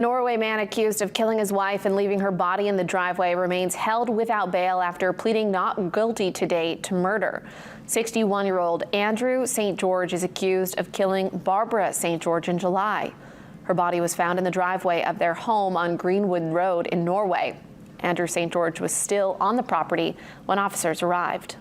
Norway man accused of killing his wife and leaving her body in the driveway remains held without bail after pleading not guilty to date to murder. 61-year-old Andrew St. George is accused of killing Barbara St. George in July. Her body was found in the driveway of their home on Greenwood Road in Norway. Andrew St. George was still on the property when officers arrived.